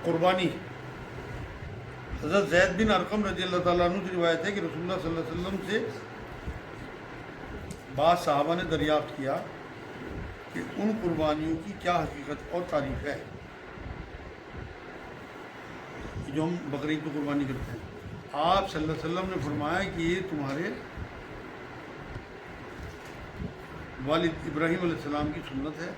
قربانی۔ حضرت زید بن ارقم رضی اللہ تعالیٰ عنہ سے روایت ہے کہ رسول اللہ صلی اللہ علیہ وسلم سے بعض صحابہ نے دریافت کیا کہ ان قربانیوں کی کیا حقیقت اور تعریف ہے جو ہم بقرعید کو قربانی کرتے ہیں۔ آپ صلی اللہ علیہ وسلم نے فرمایا کہ یہ تمہارے والد ابراہیم علیہ السلام کی سنت ہے۔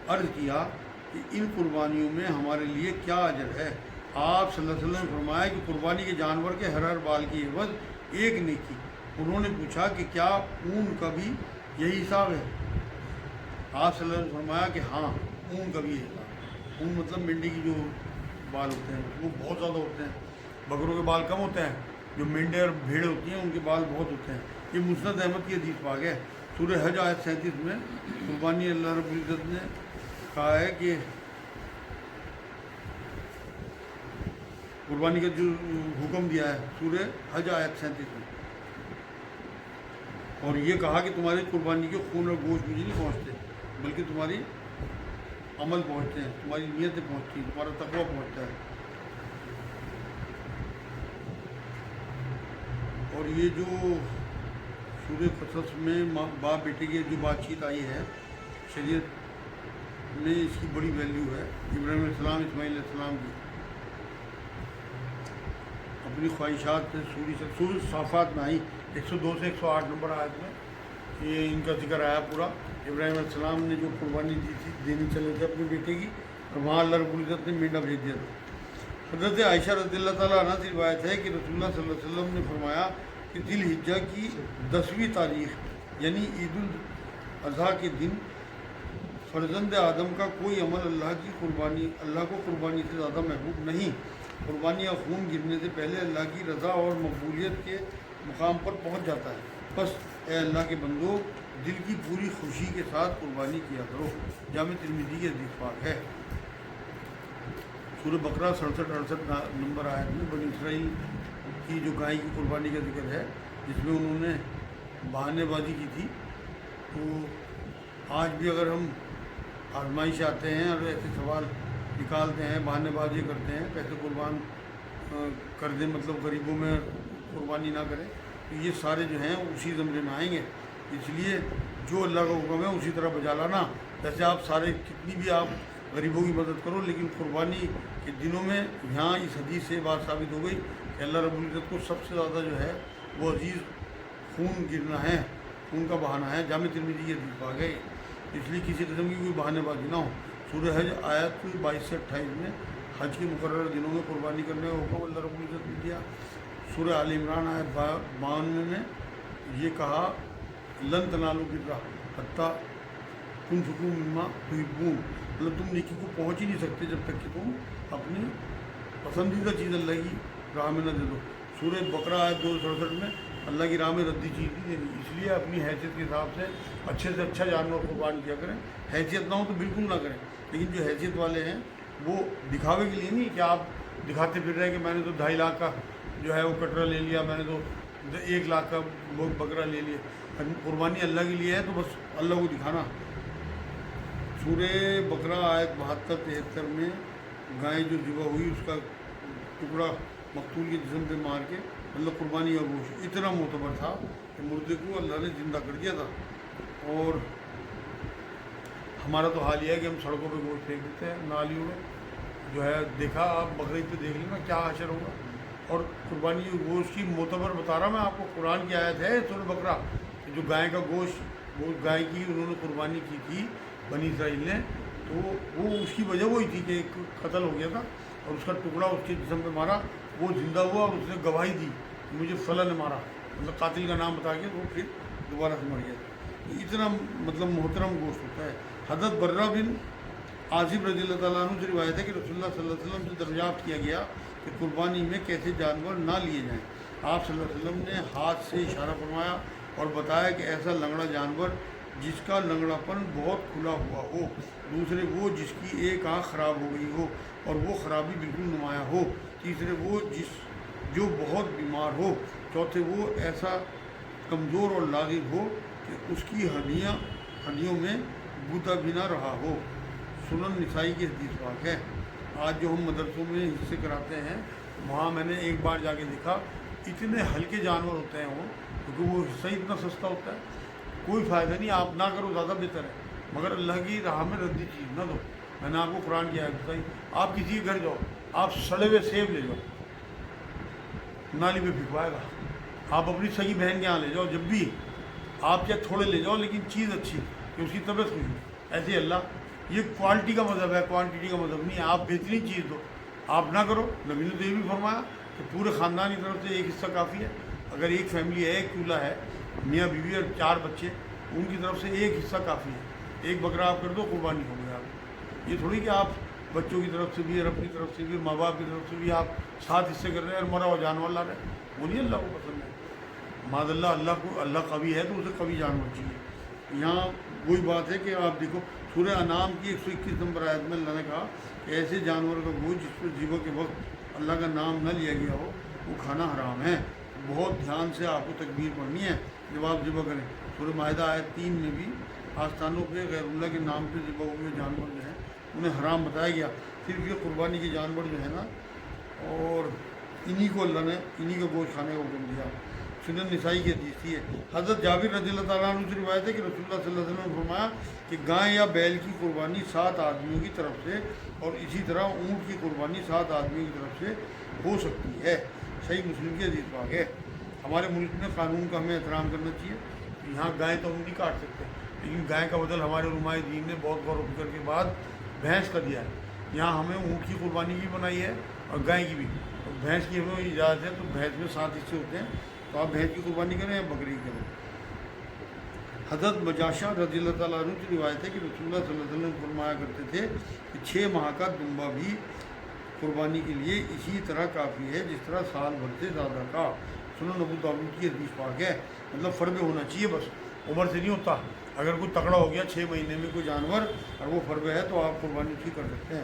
عرض کیا کہ ان قربانیوں میں ہمارے لیے کیا اجر ہے؟ آپ صلی اللہ علیہ وسلم نے فرمایا کہ قربانی کے جانور کے ہر بال کی عوض ایک نیکی۔ انہوں نے پوچھا کہ کیا اون کا بھی یہی حساب ہے؟ آپ صلی اللہ علیہ وسلم نے فرمایا کہ ہاں، اون کا بھی یہی حساب۔ اون مطلب منڈی کی جو بال ہوتے ہیں وہ بہت زیادہ ہوتے ہیں، بکروں کے بال کم ہوتے ہیں، جو مینڈے اور بھیڑ ہوتی ہیں ان کے بال بہت ہوتے ہیں۔ یہ مسند احمد کی حدیث پاک ہے۔ سورہ حج آیت 37 میں قربانی اللہ رب العزت نے کہا ہے کہ قربانی کا جو حکم دیا ہے سورہ حج آیت 37 میں، اور یہ کہا کہ تمہاری قربانی کے خون اور گوشت مجھے نہیں پہنچتے بلکہ تمہاری عمل پہنچتے ہیں، تمہاری نیتیں پہنچتی ہیں، تمہارا تقویٰ پہنچتا ہے۔ اور یہ جو سورہ قصص میں باپ بیٹے کی جو بات چیت آئی ہے شریعت میں، اس کی بڑی ویلیو ہے۔ ابراہیم علیہ السلام اسماعیل علیہ السلام کی اپنی خواہشات سے سورہ صافات میں آئی 102 سے 108 نمبر آیت میں یہ ان کا ذکر آیا پورا۔ ابراہیم علیہ السلام نے جو قربانی دی تھی، دینی چلے تھے اپنے بیٹے کی، اور وہاں اللہ رب العزت نے مینڈا بھیج دیا تھا۔ حضرت عائشہ رضی اللہ تعالیٰ عنہ سے روایت ہے کہ رسول اللہ صلی اللہ علیہ وسلم نے فرمایا کہ ذی الحجہ کی 10ویں تاریخ یعنی عید الاضحیٰ کے دن فرزند آدم کا کوئی عمل اللہ کو قربانی سے زیادہ محبوب نہیں۔ قربانی یا خون گرنے سے پہلے اللہ کی رضا اور مقبولیت کے مقام پر پہنچ جاتا ہے۔ بس اے اللہ کے بندو، دل کی پوری خوشی کے ساتھ قربانی کیا کرو۔ جامع ترمذی کی حدیث پاک ہے۔ سورہ بقرہ 67-68 نمبر آیت میں بنی اسرائیل کی جو گائے کی قربانی کا ذکر ہے، جس میں انہوں نے بہانے بازی کی تھی۔ تو آج بھی اگر ہم آزمائش آتے ہیں اور ایسے سوال نکالتے ہیں، بہانے بازی کرتے ہیں، پیسے قربان کر دیں، مطلب غریبوں میں قربانی نہ کریں، تو یہ سارے جو ہیں اسی زمرے میں آئیں گے۔ اس لیے جو اللہ کا حکم ہے اسی طرح بجا لانا۔ جیسے آپ سارے کتنی بھی آپ غریبوں کی مدد کرو، لیکن قربانی کے دنوں میں یہاں اس حدیث سے بات ثابت ہو گئی کہ اللہ رب العزت کو سب سے زیادہ جو ہے وہ عزیز خون گرنا ہے، خون کا بہانا ہے۔ جامع ترمذی کی حدیث پاک ہے، اس لیے کسی قسم کی کوئی بہانے بازی نہ ہو۔ سورہ حج آیت 22 سے 28 میں حج کے مقررہ دنوں میں قربانی کرنے کا حکم اللہ رب العزت نے دیا۔ سورہ آل عمران آیت 52 میں یہ کہا لن تنالوا البر حتی تنفقوا مما تحبون، مطلب تم نیکی کو پہنچ ہی نہیں سکتے جب تک کہ تم اپنی پسندیدہ چیز اللہ کی راہ میں نہ دے دو۔ سورہ بقرہ آیت 267 میں اللہ کی راہ میں ردی چیز نہیں دینی، اس لیے اپنی حیثیت کے حساب سے اچھا جانور قربان کیا کریں۔ حیثیت نہ ہو تو بالکل نہ کریں، لیکن جو حیثیت والے ہیں وہ دکھاوے کے لیے نہیں کہ آپ دکھاتے پھر رہے ہیں کہ میں نے تو 2.5 لاکھ کا جو ہے وہ کٹرا لے لیا، میں نے تو 1 لاکھ کا بکرا لے لیا۔ قربانی اللہ کے لیے ہے تو بس اللہ کو دکھانا۔ سورہ بقرہ آیت 72-73 میں گائے جو ذبح ہوئی اس کا ٹکڑا مقتول کے جسم پہ مار کے اللہ قربانی کا گوشت اتنا معتبر تھا کہ مردے کو اللہ نے زندہ کر دیا تھا۔ اور ہمارا تو حال یہ ہے کہ ہم سڑکوں پہ گوشت پھینک دیتے ہیں، نالیوں میں جو ہے۔ دیکھا آپ بقرعید پہ دیکھ لینا کیا حشر ہوگا۔ اور قربانی کے گوشت کی معتبر بتا رہا میں آپ کو، قرآن کی آیت ہے سورہ بقرہ، جو گائے کا گوشت، وہ گائے کی انہوں نے قربانی کی تھی بنی اسرائیل نے، تو وہ اس کی وجہ وہی تھی کہ ایک قتل ہو گیا تھا اور اس کا ٹکڑا اس کے جسم پہ مارا، وہ زندہ ہوا اور اس نے گواہی دی کہ مجھے فلاں نے مارا، مطلب قاتل کا نام بتا کے وہ پھر دوبارہ سے مر گیا۔ اتنا مطلب محترم گوشت ہوتا ہے۔ حضرت برہ بن عازب رضی اللہ تعالیٰ عنہ سے روایت ہے کہ رسول اللہ صلی اللہ علیہ وسلم سے دریافت کیا گیا کہ قربانی میں کیسے جانور نہ لیے جائیں۔ آپ صلی اللہ علیہ وسلم نے ہاتھ سے اشارہ فرمایا اور بتایا کہ ایسا لنگڑا جانور جس کا لنگڑا پن بہت کھلا ہوا ہو، دوسرے وہ جس کی ایک آنکھ خراب ہو گئی ہو اور وہ خرابی بالکل نمایاں ہو، تیسرے وہ جو بہت بیمار ہو، چوتھے وہ ایسا کمزور اور لاغر ہو کہ اس کی ہڈیوں میں بوتا بھی نہ رہا ہو۔ سنن نسائی کی حدیث پاک ہے۔ آج جو ہم مدرسوں میں حصے کراتے ہیں وہاں میں نے ایک بار جا کے دیکھا اتنے ہلکے جانور ہوتے ہیں وہ، کیونکہ وہ حصہ اتنا سستا ہوتا ہے، کوئی فائدہ نہیں، آپ نہ کرو زیادہ بہتر ہے، مگر اللہ کی راہ میں ردی چیز نہ دو۔ میں نے آپ کو قرآن کی آیت بتائی، آپ کسی کے گھر جاؤ، آپ سڑے ہوئے سیب لے جاؤ، نالی میں پھینکوائے گا، آپ اپنی سگی بہن کے یہاں لے جاؤ، جب بھی آپ چاہے تھوڑے لے جاؤ لیکن چیز اچھی کہ اس کی طبیعت خوش ہو۔ ایسے اللہ یہ کوالٹی کا مذہب ہے، کوانٹٹی کا مذہب نہیں ہے، آپ بہترین چیز دو، آپ نہ کرو۔ نبی نے تو یہ بھی فرمایا کہ پورے خاندان کی طرف سے ایک حصہ کافی ہے، اگر ایک فیملی ہے، ایک چولہا ہے، میاں بیوی اور 4 بچے، ان کی طرف سے ایک حصہ کافی ہے، ایک بکرا آپ کر دو قربانی ہو گیا آپ۔ یہ تھوڑی کہ آپ بچوں کی طرف سے بھی اور اپنی طرف سے بھی ماں باپ کی طرف سے بھی آپ 7 حصے کر رہے ہیں اور مرا ہوا جانور لا رہے ہیں، وہ نہیں اللہ کو پسند ہے۔ معاذ اللہ اللہ قوی ہے تو اسے قوی جانور چاہیے۔ یہاں وہی بات ہے کہ آپ دیکھو سورہ انعام کی 121 نمبر آیت میں اللہ نے کہا کہ ایسے جانور کا گوشت جس پر ذبح کے وقت اللہ کا نام نہ لیا گیا ہو وہ کھانا حرام ہے۔ بہت دھیان سے آپ کو تکبیر پڑھنی ہے جب آپ ذبح کریں۔ سورہ مائدہ آیت 3 میں بھی آستانوں پہ غیر اللہ کے نام پہ ذبح ہوئے جانور جو ہیں انہیں حرام بتایا گیا۔ صرف یہ قربانی کے جانور جو ہے نا، اور انہی کو اللہ نے انہی کا گوشت کھانے کا حکم دیا۔ سنن نسائی کی حدیث ہے، حضرت جابر رضی اللہ تعالیٰ عنہ سے روایت ہے کہ رسول اللہ صلی اللہ علیہ وسلم نے فرمایا کہ گائے یا بیل کی قربانی 7 آدمیوں کی طرف سے اور اسی طرح اونٹ کی قربانی 7 آدمیوں کی طرف سے ہو سکتی ہے۔ صحیح مسلم کی حدیث پاک ہے۔ ہمارے ملک میں قانون کا ہمیں احترام کرنا چاہیے۔ یہاں گائے تو ہم نہیں کاٹ سکتے، لیکن گائے کا بدل ہمارے علماء دین نے بہت غور و فکر کے بعد بھینس کا دیا ہے۔ یہاں ہمیں اونٹ کی قربانی بھی بنائی ہے اور گائے کی بھی، اور بھینس کی ہمیں اجازت ہے، تو بھینس میں 7 حصے ہوتے ہیں، تو آپ بھینس کی قربانی کریں یا بکری کی کریں۔ حضرت مجاشہ رضی اللہ تعالیٰ عنہ کی روایت ہے کہ رسول اللہ صلی اللہ علیہ وسلم فرمایا کرتے تھے کہ 6 ماہ کا دمبا بھی قربانی کے لیے اسی طرح کافی ہے جس طرح سال بھر سے زیادہ کا۔ سنن ابو داؤد کی حدیث پاک ہے۔ مطلب فربے ہونا چاہیے، بس عمر سے نہیں ہوتا۔ اگر کوئی تکڑا ہو گیا 6 مہینے میں کوئی جانور اور وہ فربے ہے تو آپ قربانی اسی کر سکتے ہیں۔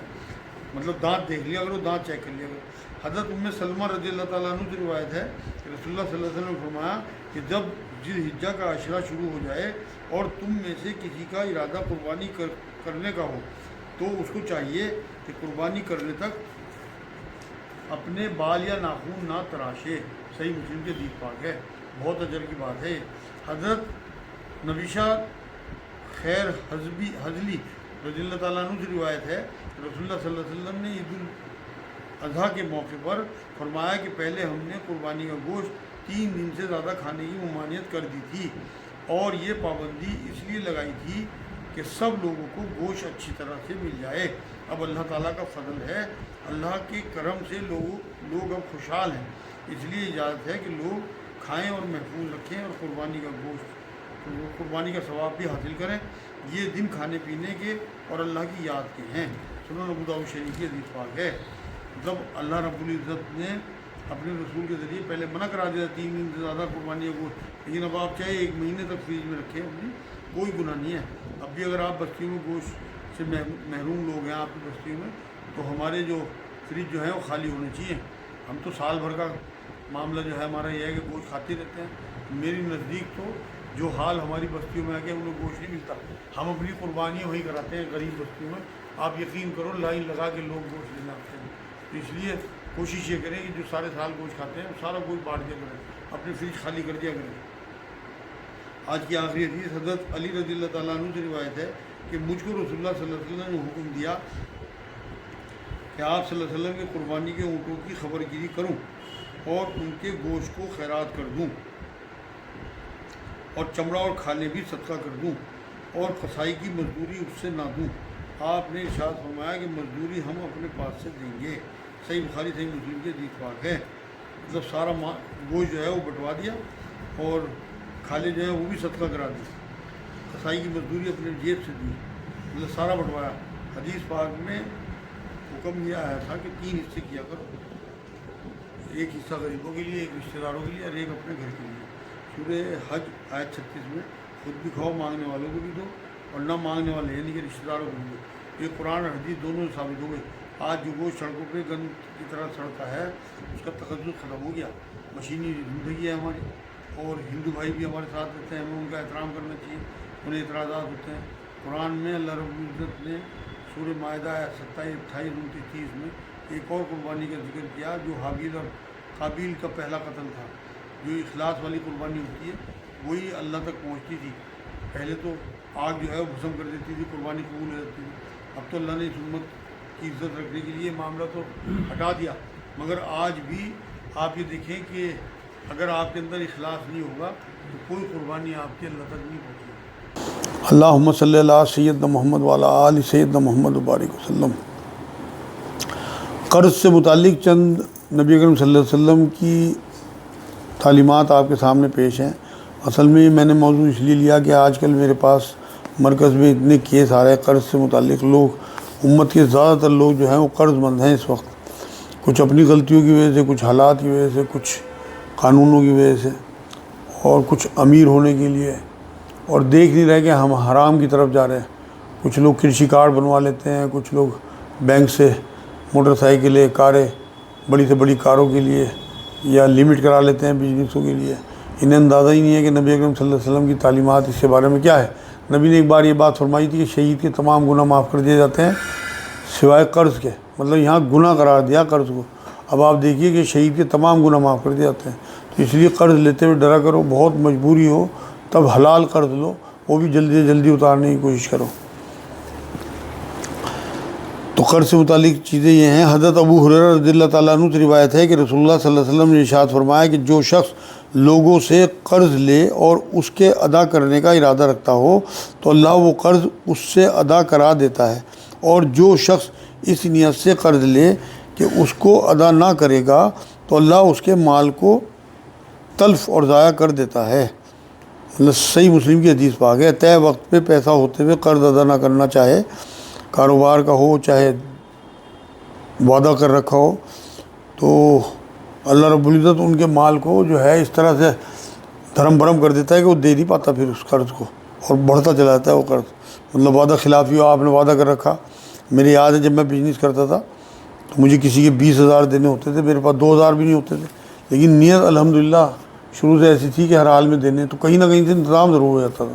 مطلب دانت دیکھ لیا کرو، دانت چیک کر لیا کرو۔ حضرت ام سلمہ رضی اللہ تعالیٰ عنہ کی روایت ہے کہ رسول اللہ صلی اللہ علیہ وسلم نے فرمایا کہ جب ذی الحجہ کا عشرہ شروع ہو جائے اور تم میں سے کسی کا ارادہ قربانی کرنے کا ہو تو اس کو چاہیے کہ قربانی کرنے تک اپنے بال یا ناخن نہ تراشے۔ صحیح مسلم کے حدیث پاک ہے، بہت اجر کی بات ہے۔ حضرت نبیشہ خیر حضلی رضی اللہ تعالیٰ عنہ سے روایت ہے، رسول اللہ صلی اللہ علیہ وسلم نے عید الاضحیٰ کے موقع پر فرمایا کہ پہلے ہم نے قربانی کا گوشت 3 دن سے زیادہ کھانے کی ممانعت کر دی تھی، اور یہ پابندی اس لیے لگائی تھی کہ سب لوگوں کو گوشت اچھی طرح سے مل جائے۔ اب اللہ تعالیٰ کا فضل ہے، اللہ کے کرم سے لوگ اب خوشحال ہیں، اس لیے اجازت ہے کہ لوگ کھائیں اور محفوظ رکھیں اور قربانی کا گوشت، قربانی کا ثواب بھی حاصل کریں۔ یہ دن کھانے پینے کے اور اللہ کی یاد کے ہیں۔ سنن ابو داؤد شریف کی حدیث پاک ہے۔ مطلب اللہ رب العزت نے اپنے رسول کے ذریعے پہلے منع کرا دیا 3 دن سے زیادہ قربانی کا گوشت، لیکن اب آپ چاہے 1 مہینے تک فریج میں رکھیں، اپنی کوئی گناہ نہیں ہے۔ اب بھی اگر آپ بستیوں میں گوشت سے محروم لوگ ہیں آپ کی بستیوں میں، تو ہمارے جو فریج جو ہیں وہ خالی ہونے چاہیے۔ ہم تو سال بھر کا معاملہ جو ہے ہمارا یہ ہے کہ گوشت کھاتے رہتے ہیں۔ میری نزدیک تو جو حال ہماری بستیوں میں آ کے ہم لوگ گوشت نہیں ملتا، ہم اپنی قربانیاں وہیں کراتے ہیں غریب بستیوں میں۔ آپ یقین کرو لائن لگا کے لوگ گوشت لینے آتے ہیں، تو اس لیے کوشش یہ کریں کہ جو سارے سال گوشت کھاتے ہیں سارا گوشت بانٹ دیا کریں، اپنی فریج خالی کر دیا کریں۔ آج کی آخری حدیث حضرت علی رضی اللہ تعالیٰ عنہ سے روایت ہے کہ مجھ کو رسول اللہ صلی اللہ علیہ وسلم نے حکم دیا کہ آپ صلی اللہ علیہ وسلم کی قربانی کے اونٹوں کی خبر گیری کروں اور ان کے گوشت کو خیرات کر دوں اور چمڑا اور کھالیں بھی صدقہ کر دوں اور قصائی کی مزدوری اس سے نہ دوں۔ آپ نے ارشاد فرمایا کہ مزدوری ہم اپنے پاس سے دیں گے۔ صحیح بخاری صحیح مسلم کے حدیث پاک ہے۔ مطلب سارا گوشت جو ہے وہ بٹوا دیا اور کھالے جو ہے وہ بھی صدقہ کرا دی، قصائی کی مزدوری اپنے جیب سے دی، مطلب سارا بٹوایا۔ حدیث پاک میں حکم یہ آیا تھا کہ 3 حصے کیا کرو، ایک حصہ غریبوں کے لیے، ایک رشتہ داروں کے لیے اور ایک اپنے گھر کے لیے۔ سورہ حج آیت 36 میں خود بھی کھاؤ، مانگنے والوں کو بھی دو، اور نہ مانگنے والے یعنی کہ رشتہ داروں کو بھی دو۔ یہ قرآن اور حدیث دونوں ثابت ہو گئے۔ آج جو گوشت سڑکوں پہ گند کی طرح سڑتا ہے اس کا تقدس ختم ہو گیا، مشینی زندگی ہے ہماری، اور ہندو بھائی بھی ہمارے ساتھ رہتے ہیں، ہمیں ان کا احترام کرنا چاہیے، انہیں اعتراضات ہوتے ہیں۔ قرآن میں اللہ رب العزت نے سورہ معاہدہ 27, 28, 29, 30 میں ایک اور قربانی کا ذکر کیا جو حابیل اور قابیل کا پہلا قتل تھا. جو اخلاص والی قربانی ہوتی ہے وہی اللہ تک پہنچتی تھی. پہلے تو آگ جو ہے وہ بھسم کر دیتی تھی, قربانی قبول ہو جاتی تھی. اب تو اللہ نے اس امت کی عزت رکھنے کے لیے معاملہ تو ہٹا دیا, مگر آج بھی آپ یہ دیکھیں کہ اگر آپ کے اندر اخلاص نہیں ہوگا تو کوئی قربانی آپ کے اللہ تک نہیں پہنچے. اللہم صلی اللہ سیدنا محمد وعلی آل سیدنا محمد وبارک وسلم. قرض سے متعلق چند نبی اکرم صلی اللہ علیہ وسلم کی تعلیمات آپ کے سامنے پیش ہیں. اصل میں میں نے موضوع اس لیے لیا کہ آج کل میرے پاس مرکز میں اتنے کیس آ رہے ہیں قرض سے متعلق. لوگ امت کے زیادہ تر لوگ جو ہیں وہ قرض مند ہیں اس وقت, کچھ اپنی غلطیوں کی وجہ سے, کچھ حالات کی وجہ سے, کچھ قانونوں کی وجہ سے, اور کچھ امیر ہونے کے لیے, اور دیکھ نہیں رہے کہ ہم حرام کی طرف جا رہے ہیں. کچھ لوگ کرشی کارڈ بنوا لیتے ہیں, کچھ لوگ بینک سے موٹر سائیکلیں, کاریں, بڑی سے بڑی کاروں کے لیے یا لمٹ کرا لیتے ہیں بزنسوں کے لیے. انہیں اندازہ ہی نہیں ہے کہ نبی اکرم صلی اللہ علیہ وسلم کی تعلیمات اس کے بارے میں کیا ہے. نبی نے ایک بار یہ بات فرمائی تھی کہ شہید کے تمام گناہ معاف کر دیے جاتے ہیں سوائے قرض کے. مطلب یہاں گناہ قرار دیا قرض کو. اب آپ دیکھیے کہ شہید کے تمام گناہ معاف کر دیے جاتے ہیں. تو اس لیے قرض لیتے ہوئے ڈرا کرو, بہت مجبوری ہو تب حلال قرض لو, وہ بھی جلدی سے جلدی اتارنے کی کوشش کرو. تو قرض سے متعلق چیزیں یہ ہیں. حضرت ابو ہریرہ رضی اللہ تعالیٰ عنہ سے روایت ہے کہ رسول اللہ صلی اللہ علیہ وسلم نے ارشاد فرمایا کہ جو شخص لوگوں سے قرض لے اور اس کے ادا کرنے کا ارادہ رکھتا ہو تو اللہ وہ قرض اس سے ادا کرا دیتا ہے, اور جو شخص اس نیت سے قرض لے کہ اس کو ادا نہ کرے گا تو اللہ اس کے مال کو تلف اور ضائع کر دیتا ہے. صحیح مسلم کی حدیث پاک ہے. طے وقت پہ پیسہ ہوتے ہوئے قرض ادا نہ کرنا, چاہے کاروبار کا ہو چاہے وعدہ کر رکھا ہو, تو اللہ رب العزت ان کے مال کو جو ہے اس طرح سے دھرم بھرم کر دیتا ہے کہ وہ دے نہیں پاتا پھر اس قرض کو, اور بڑھتا چلا جاتا ہے وہ قرض. مطلب وعدہ خلافی ہو, آپ نے وعدہ کر رکھا. میری یاد ہے جب میں بزنس کرتا تھا تو مجھے کسی کے 20,000 دینے ہوتے تھے, میرے پاس 2,000 بھی نہیں ہوتے تھے, لیکن نیت الحمدللہ شروع سے ایسی تھی کہ ہر حال میں دینے, تو کہیں نہ کہیں سے انتظام ضرور ہو جاتا تھا.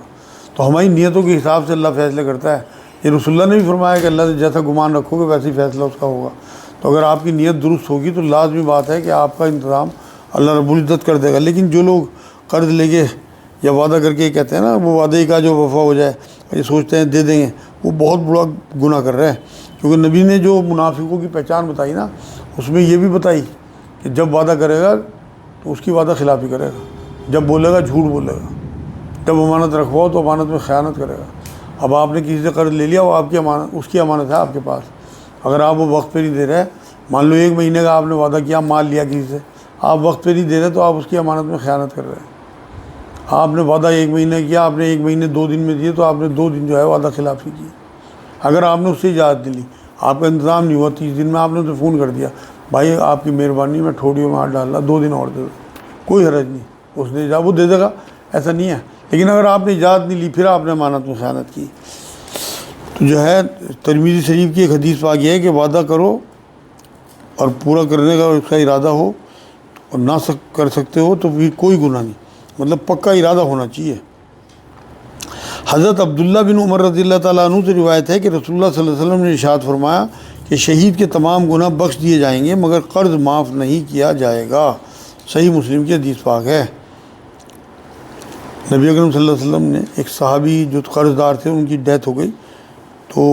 تو ہماری نیتوں کے حساب سے اللہ فیصلے کرتا ہے. یہ رسول اللہ نے بھی فرمایا کہ اللہ سے جیسا گمان رکھو گے ویسے ہی فیصلہ اس کا ہوگا. تو اگر آپ کی نیت درست ہوگی تو لازمی بات ہے کہ آپ کا انتظام اللہ رب العزت کر دے گا. لیکن جو لوگ قرض لے کے یا وعدہ کر کے کہتے ہیں نا وہ وعدے کا جو وفا ہو جائے, یہ سوچتے ہیں دے دیں گے, وہ بہت بڑا گناہ کر رہے ہیں. کیونکہ نبی نے جو منافقوں کی پہچان بتائی نا, اس میں یہ بھی بتائی کہ جب وعدہ کرے گا تو اس کی وعدہ خلافی کرے گا, جب بولے گا جھوٹ بولے گا, جب امانت رکھواؤ تو امانت میں خیانت کرے گا. اب آپ نے کسی سے قرض لے لیا, وہ آپ کی امانت, اس کی امانت ہے آپ کے پاس. اگر آپ وہ وقت پہ نہیں دے رہے, مان لو 1 مہینے کا آپ نے وعدہ کیا, مال لیا کسی سے, آپ وقت پہ نہیں دے رہے تو آپ اس کی امانت میں خیانت کر رہے ہیں. آپ نے وعدہ 1 مہینے کیا, آپ نے 1 مہینے 2 دن میں دیے, تو آپ نے 2 دن جو ہے وعدہ خلافی کی. اگر آپ نے اس سے اجازت لی, آپ کا انتظام نہیں ہوا, 30 دن میں آپ نے اسے فون کر دیا, بھائی آپ کی مہربانی میں ٹھوڑیوں میں ہاتھ ڈال رہا, 2 دن اور دے دو, کوئی حرج نہیں, اس نے اجازت وہ دے دے گا, ایسا نہیں ہے. لیکن اگر آپ نے اجازت نہیں لی پھر آپ نے امانت میں خیانت کی, تو جو ہے ترمذی شریف کی ایک حدیث پاک یہ ہے کہ وعدہ کرو اور پورا کرنے کا اس کا ارادہ ہو, اور نہ کر سکتے ہو تو بھی کوئی گناہ نہیں, مطلب پکا ارادہ ہونا چاہیے. حضرت عبداللہ بن عمر رضی اللہ تعالیٰ عنہ سے روایت ہے کہ رسول اللہ صلی اللہ علیہ وسلم نے ارشاد فرمایا کہ شہید کے تمام گناہ بخش دیے جائیں گے مگر قرض معاف نہیں کیا جائے گا. صحیح مسلم کی حدیث پاک ہے. نبی اکرم صلی اللہ علیہ وسلم نے ایک صحابی جو قرض دار تھے, ان کی ڈیتھ ہو گئی, تو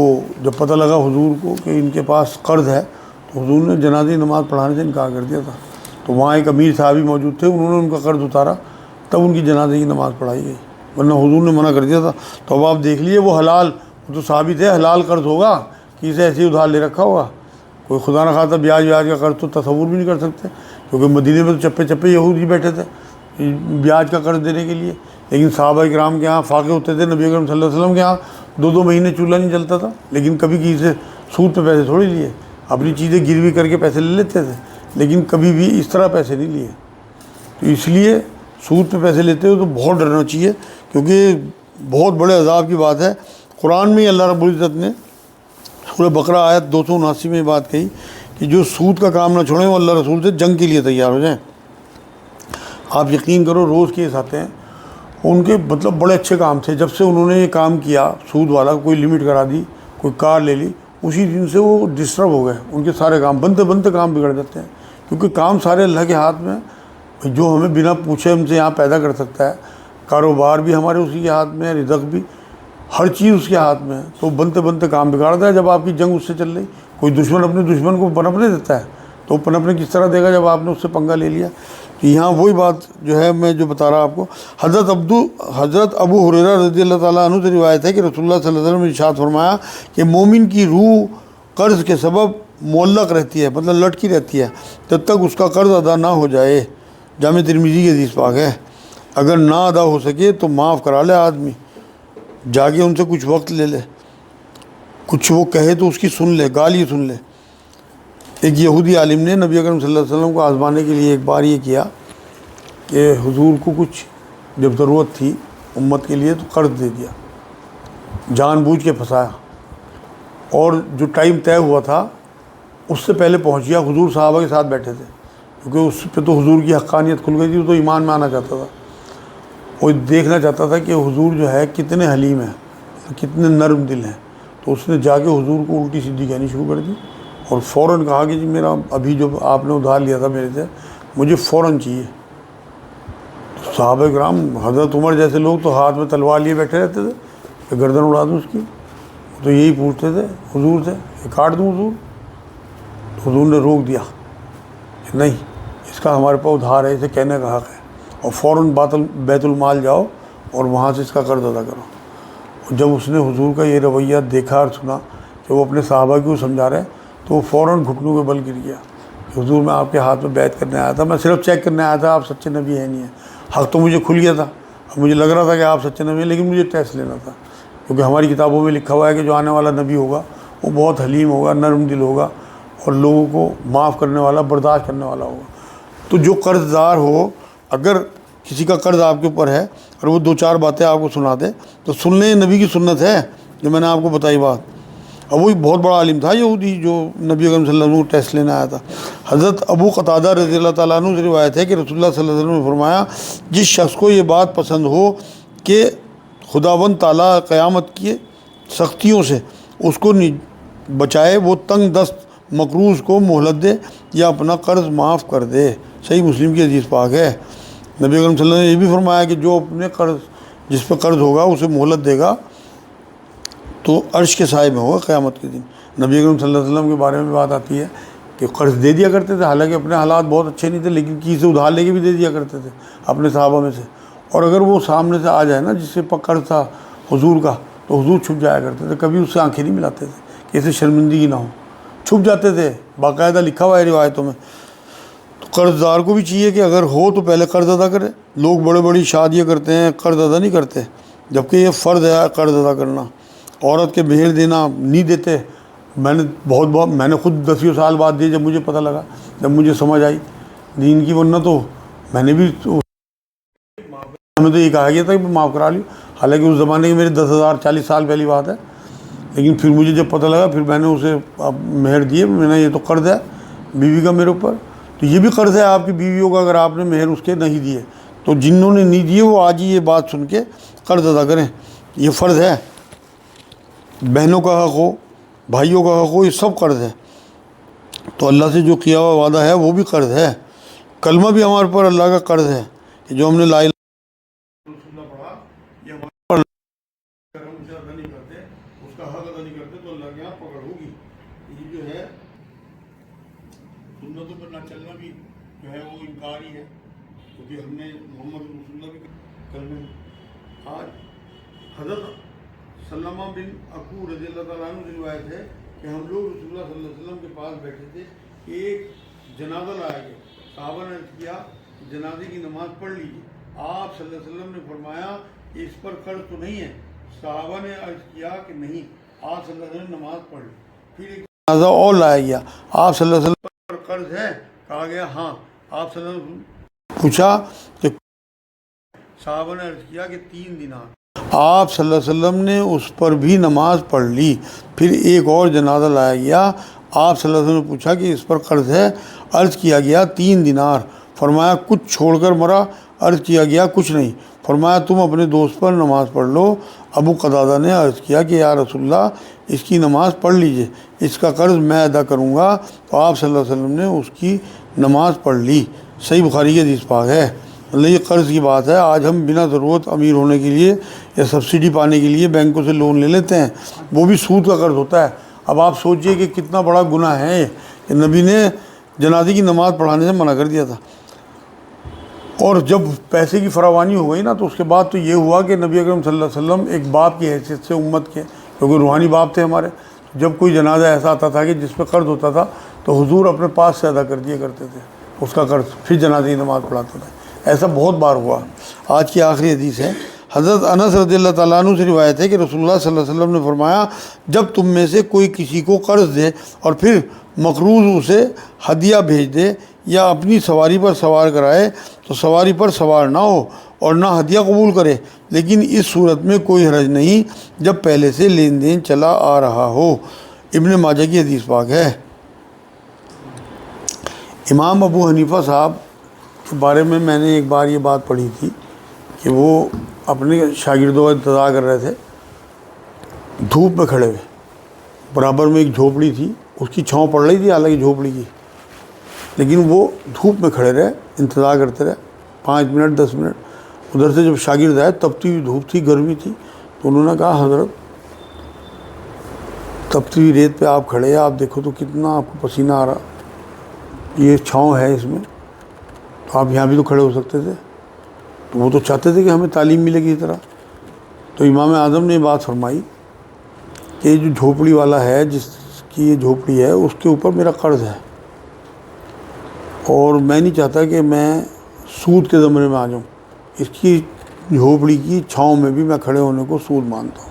جب پتہ لگا حضور کو کہ ان کے پاس قرض ہے, تو حضور نے جنازی نماز پڑھانے سے انکار کر دیا تھا. تو وہاں ایک امیر صحابی موجود تھے, انہوں نے ان کا قرض اتارا, تب ان کی جنازے کی نماز پڑھائی گئی, ورنہ حضور نے منع کر دیا تھا. تو اب آپ دیکھ لیے وہ حلال, وہ تو صحابی تھے, حلال قرض ہوگا کہ اسے ایسے ہی ادھار لے رکھا ہوگا. کوئی خدا نہ خواستہ بیاج کا قرض تو تصور بھی نہیں کر سکتے, کیونکہ مدینے میں تو چپے چپے یہودی بیٹھے تھے بیاج کا قرض دینے کے لیے. لیکن صحابہ کرام کے ہاں فاقے ہوتے تھے, نبی اکرم صلی اللہ علیہ وسلم کے ہاں 2 مہینے چولہا نہیں جلتا تھا, لیکن کبھی کسی سے سود پہ پیسے تھوڑی لیے, اپنی چیزیں گروی کر کے پیسے لے لیتے تھے, لیکن کبھی بھی اس طرح پیسے نہیں لیے. تو اس لیے سود پہ پیسے لیتے ہو تو بہت ڈرنا چاہیے, کیونکہ بہت بڑے عذاب کی بات ہے. قرآن میں ہی اللہ رب العزت نے سورہ بقرہ آیت 279 میں بات کہی کہ جو سود کا کام نہ چھوڑیں وہ اللہ رسول سے جنگ کے لیے تیار ہو جائیں. آپ یقین کرو روز کیس آتے ہیں, ان کے مطلب بڑے اچھے کام تھے, جب سے انہوں نے یہ کام کیا سود والا, کوئی لمٹ کرا دی, کوئی کار لے لی, اسی دن سے وہ ڈسٹرب ہو گئے، ان کے سارے کام بنتے بنتے کام بگڑ جاتے ہیں، کیونکہ کام سارے اللہ کے ہاتھ میں ہے، جو ہمیں بنا پوچھے ہم سے یہاں پیدا کر سکتا ہے، کاروبار بھی ہمارے اسی کے ہاتھ میں ہے، رزق بھی، ہر چیز اس کے ہاتھ میں ہے، تو بنتے بنتے کام بگاڑتا ہے۔ جب آپ کی جنگ اس سے چل رہی، کوئی دشمن اپنے دشمن کو پنپنے دیتا ہے، تو پنپنے کس طرح دے گا جب آپ نے اس سے پنگا لے لیا؟ تو یہاں وہی بات جو ہے میں جو بتا رہا آپ کو، حضرت ابو ہریرہ رضی اللہ تعالیٰ عنہ سے روایت ہے کہ رسول اللہ صلی اللہ علیہ وسلم نے ارشاد فرمایا کہ مومن کی روح قرض کے سبب معلق رہتی ہے، مطلب لٹکی رہتی ہے جب تک اس کا قرض ادا نہ ہو جائے۔ جامع ترمذی کی حدیث پاک ہے۔ اگر نہ ادا ہو سکے تو معاف کرا لے آدمی، جا کے ان سے کچھ وقت لے لے، کچھ وہ کہے تو اس کی سن لے، گالی سن لے۔ ایک یہودی عالم نے نبی اکرم صلی اللہ علیہ وسلم کو آزمانے کے لیے ایک بار یہ کیا کہ حضور کو کچھ جب ضرورت تھی امت کے لیے تو قرض دے دیا، جان بوجھ کے پھنسایا، اور جو ٹائم طے ہوا تھا اس سے پہلے پہنچ گیا۔ حضور صحابہ کے ساتھ بیٹھے تھے، کیونکہ اس پہ تو حضور کی حقانیت کھل گئی تھی، تو ایمان میں آنا چاہتا تھا، وہ دیکھنا چاہتا تھا کہ حضور جو ہے کتنے حلیم ہیں، کتنے نرم دل ہیں۔ تو اس نے جا کے حضور کو الٹی سیدھی کہنی شروع کر دی، اور فوراً کہا کہ جی میرا ابھی جو آپ نے ادھار لیا تھا میرے سے مجھے فوراً چاہیے۔ صحابہ کرام، حضرت عمر جیسے لوگ تو ہاتھ میں تلوار لیے بیٹھے رہتے تھے کہ گردن اڑا دوں اس کی، تو یہی پوچھتے تھے حضور سے کہ کاٹ دوں حضور؟ تو حضور نے روک دیا کہ نہیں، اس کا ہمارے پاس ادھار ہے، اسے کہنے کا حق ہے، اور فوراً بیت المال جاؤ اور وہاں سے اس کا قرض ادا کرو۔ اور جب اس نے حضور کا یہ رویہ دیکھا اور سنا کہ وہ اپنے صحابہ کو سمجھا رہے، تو وہ فوراً گھٹنوں کے بل گر گیا کہ حضور میں آپ کے ہاتھ میں بیعت کرنے آیا تھا، میں صرف چیک کرنے آیا تھا آپ سچے نبی ہیں نہیں ہیں۔ حق تو مجھے کھل گیا تھا، اب مجھے لگ رہا تھا کہ آپ سچے نبی ہیں، لیکن مجھے ٹیسٹ لینا تھا، کیونکہ ہماری کتابوں میں لکھا ہوا ہے کہ جو آنے والا نبی ہوگا وہ بہت حلیم ہوگا، نرم دل ہوگا، اور لوگوں کو معاف کرنے والا، برداشت کرنے والا ہوگا۔ تو جو قرض دار ہو، اگر کسی کا قرض آپ کے اوپر ہے اور وہ دو چار باتیں آپ کو سنا دے تو سن لیں، نبی کی سنت ہے جو میں نے آپ کو بتائی بات۔ اور وہی بہت بڑا عالم تھا یہودی جو نبی اکرم صلی اللہ علیہ وسلم کو ٹیسٹ لینے آیا تھا۔ حضرت ابو قتادہ رضی اللہ تعالیٰ عنہ سے روایت ہے کہ رسول اللہ صلی اللہ علیہ وسلم نے فرمایا، جس شخص کو یہ بات پسند ہو کہ خداوند تعالیٰ قیامت کی سختیوں سے اس کو بچائے، وہ تنگ دست مقروض کو مہلت دے یا اپنا قرض معاف کر دے۔ صحیح مسلم کی حدیث پاک ہے۔ نبی اکرم صلی اللہ علیہ وسلم نے یہ بھی فرمایا کہ جو اپنے قرض، جس پہ قرض ہوگا اسے مہلت دے گا تو عرش کے سائے میں ہوگا قیامت کے دن۔ نبی اکرم صلی اللہ علیہ وسلم کے بارے میں بات آتی ہے کہ قرض دے دیا کرتے تھے، حالانکہ اپنے حالات بہت اچھے نہیں تھے، لیکن کسی سے ادھار لے کے بھی دے دیا کرتے تھے اپنے صحابہ میں سے۔ اور اگر وہ سامنے سے آ جائے نا جس سے قرض تھا حضور کا، تو حضور چھپ جایا کرتے تھے، کبھی اس سے آنکھیں نہیں ملاتے تھے کہ اسے شرمندگی نہ ہو، چھپ جاتے تھے، باقاعدہ لکھا ہوا ہے روایتوں میں۔ تو قرض دار کو بھی چاہیے کہ اگر ہو تو پہلے قرض ادا کرے۔ لوگ بڑے بڑی شادیاں کرتے ہیں، قرض ادا نہیں کرتے، جبکہ یہ فرض ہے قرض ادا کرنا۔ عورت کے مہر دینا نہیں دیتے، میں نے خود 10 سال بعد دیے جب مجھے پتہ لگا، جب مجھے سمجھ آئی دین کی، ورنہ تو میں نے بھی ہمیں تو یہ کہا گیا تھا کہ معاف کرا لیو، حالانکہ اس زمانے کے میرے 10,000 40 سال پہلی بات ہے، لیکن پھر مجھے جب پتہ لگا پھر میں نے اسے مہر دیے، میں نے یہ تو قرض ہے بیوی کا میرے اوپر، تو یہ بھی قرض ہے آپ کی بیویوں کا اگر آپ نے مہر اس کے نہیں دیے، تو جنہوں نے نہیں دیے وہ آج ہی یہ بات سن کے قرض ادا کریں، یہ فرض ہے۔ بہنوں کا حق ہو، بھائیوں کا حق ہو، یہ سب قرض ہے۔ تو اللہ سے جو کیا ہوا وعدہ ہے وہ بھی قرض ہے، کلمہ بھی ہمارے پر اللہ کا قرض ہے کہ جو ہم نے لا پڑھا، یہ ہمارے اگر ہم اسے ادا نہیں کرتے، اس کا حق ادا نہیں کرتے، تو اللہ کے یہاں پکڑ ہوگی۔ یہ جو ہے سنتوں پر نہ چلنا بھی جو ہے وہ انکار ہی ہے، کیونکہ ہم نے محمد رسول اللہ بھی کلمے آج حضرت سلمہ بن اکو رضی اللہ تعالیٰ عنہ سے روایت ہے کہ ہم لوگ رسول اللہ صلی اللہ علیہ وسلم کے پاس بیٹھے تھے، ایک جنازہ لایا گیا، صحابہ نے عرض کیا جنازے کی نماز پڑھ لیجیے۔ آپ صلی اللہ علیہ وسلم نے فرمایا کہ اس پر قرض تو نہیں ہے؟ صحابہ نے عرض کیا کہ نہیں۔ آپ صلی اللہ علیہ وسلم نے نماز پڑھ لی، پھر ایک جنازہ اور لایا گیا، آپ صلی اللہ علیہ وسلم پر قرض ہے؟ کہا گیا ہاں۔ آپ صلی اللہ علیہ وسلم پوچھا کہ صحابہ نے عرض کیا کہ 3 دینار۔ آپ صلی اللہ علیہ وسلم نے اس پر بھی نماز پڑھ لی، پھر ایک اور جنازہ لایا گیا، آپ صلی اللہ علیہ وسلم نے پوچھا کہ اس پر قرض ہے؟ عرض کیا گیا 3 دینار۔ فرمایا کچھ چھوڑ کر مرا؟ عرض کیا گیا کچھ نہیں۔ فرمایا تم اپنے دوست پر نماز پڑھ لو۔ ابو قتادہ نے عرض کیا کہ یا رسول اللہ اس کی نماز پڑھ لیجئے، اس کا قرض میں ادا کروں گا۔ تو آپ صلی اللہ علیہ وسلم نے اس کی نماز پڑھ لی۔ صحیح بخاری کی حدیث پاک ہے۔ اللہ یہ قرض کی بات ہے، آج ہم بنا ضرورت امیر ہونے کے لیے یا سبسڈی پانے کے لیے بینکوں سے لون لے لیتے ہیں، وہ بھی سود کا قرض ہوتا ہے۔ اب آپ سوچئے کہ کتنا بڑا گناہ ہے کہ نبی نے جنازے کی نماز پڑھانے سے منع کر دیا تھا، اور جب پیسے کی فراوانی ہو گئی نا تو اس کے بعد تو یہ ہوا کہ نبی اکرم صلی اللہ علیہ وسلم ایک باپ کی حیثیت سے امت کے، کیونکہ روحانی باپ تھے ہمارے، جب کوئی جنازہ ایسا آتا تھا کہ جس پہ قرض ہوتا تھا تو حضور اپنے پاس سے ادا کر دیا کرتے تھے اس کا قرض، پھر جنازے کی نماز پڑھاتے تھے۔ ایسا بہت بار ہوا۔ آج کی آخری حدیث ہے، حضرت انس رضی اللہ تعالیٰ عنہ سے روایت ہے کہ رسول اللہ صلی اللہ علیہ وسلم نے فرمایا، جب تم میں سے کوئی کسی کو قرض دے اور پھر مقروض اسے ہدیہ بھیج دے یا اپنی سواری پر سوار کرائے تو سواری پر سوار نہ ہو اور نہ ہدیہ قبول کرے، لیکن اس صورت میں کوئی حرج نہیں جب پہلے سے لین دین چلا آ رہا ہو۔ ابن ماجہ کی حدیث پاک ہے۔ امام ابو حنیفہ صاحب کے بارے میں نے ایک بار یہ بات پڑھی تھی کہ وہ اپنے شاگردوں کا انتظار کر رہے تھے، دھوپ میں کھڑے ہوئے، برابر میں ایک جھوپڑی تھی، اس کی چھاؤں پڑ رہی تھی حالانکہ جھوپڑی کی، لیکن وہ دھوپ میں کھڑے رہے، انتظار کرتے رہے 5 منٹ 10 منٹ۔ ادھر سے جب شاگرد آئے، تپتی ہوئی دھوپ تھی، گرمی تھی، تو انہوں نے کہا، حضرت تپتی ہوئی ریت پہ آپ کھڑے ہیں، آپ دیکھو تو کتنا آپ کو پسینہ آ رہا، یہ چھاؤں ہے اس میں، تو آپ یہاں بھی تو کھڑے ہو سکتے تھے۔ تو وہ تو چاہتے تھے کہ ہمیں تعلیم ملے گی اس طرح۔ تو امام اعظم نے یہ بات فرمائی کہ جو جھوپڑی والا ہے، جس کی یہ جھوپڑی ہے، اس کے اوپر میرا قرض ہے، اور میں نہیں چاہتا کہ میں سود کے زمرے میں آ جاؤں، اس کی جھوپڑی کی چھاؤں میں بھی میں کھڑے ہونے کو سود مانتا ہوں۔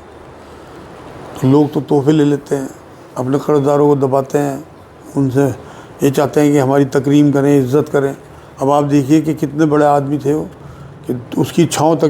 تو لوگ تو تحفے لے لیتے ہیں، اپنے قرض داروں کو دباتے ہیں، ان سے یہ چاہتے ہیں کہ ہماری تکریم کریں، عزت کریں۔ اب آپ دیکھیے کہ کتنے بڑے آدمی تھے وہ کہ اس کی چھاؤں تک